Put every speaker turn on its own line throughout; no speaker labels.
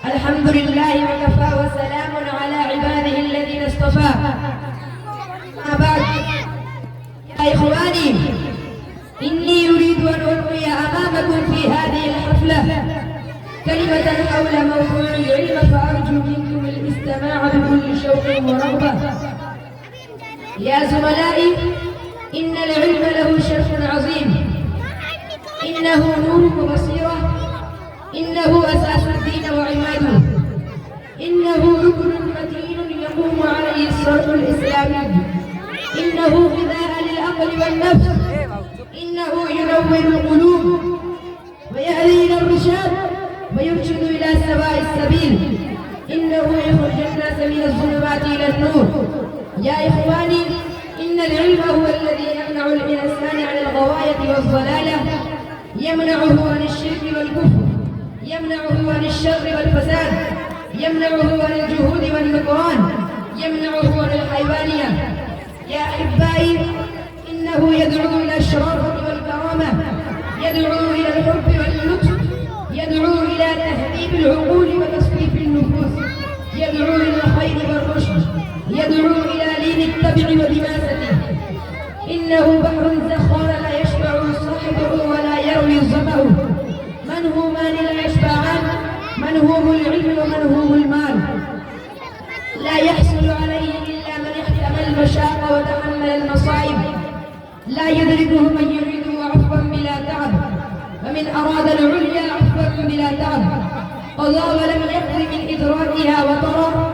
الحمد لله وكفى وسلام على عباده الذين اصطفى. أما بعد، يا إخواني، إني أريد أن ألقي أمامكم في هذه الحفلة كلمة حول موضوع العلم، فأرجو منكم الاستماع بكل شوق ورغبة. يا زملائي، إن العلم له شرف عظيم، إنه نور وبصيرة، إنه أساس الدين وعماده، إنه ركن متين يقوم عليه الصرف الإسلامي، إنه غذاء للعقل والنفس، إنه ينور القلوب ويهدي إلى الرشاد ويرشد إلى سواء السبيل، إنه يخرج الناس من الظلمات إلى النور. يا إخواني، إن العلم هو الذي يمنع الإنسان عن الغواية والضلالة، يمنعه عن الشرك والكفر، يمنعه عن الشر والفساد، يمنعه عن الجهود والنكران، يمنعه عن الحيوانية. يا أحبائي، إنه يدعو إلى الشرافة والكرامة، يدعو إلى الحب واللطف، يدعو إلى تهذيب العقول وتصفيف النفوس، يدعو إلى الخير والرشد، يدعو إلى لين الطبع ودماسته. إنه بحر زخار لا يشبع صاحبه ولا يروي ظمأه. من همان لا يشبعان؟ من هم العلم ومن هم المال. لا يحصل عليه إلا من احتمل المشاق وتحمل المصائب. لا يدركه من يريد عفوا بلا تعب، ومن أراد العليا عفوا بلا تعب. قضى ولم يقض من إدراكها وطرى،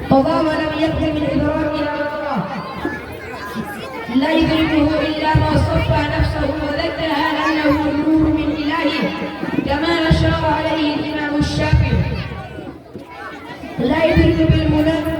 قضى ولم يقض من إدراكها وطرى. لا يدركه إلا ما صفى نفسه وذكرها أنه نور من إلهه، كما أشار عليه الإمام الشافعي. لا يدرك بالمنافق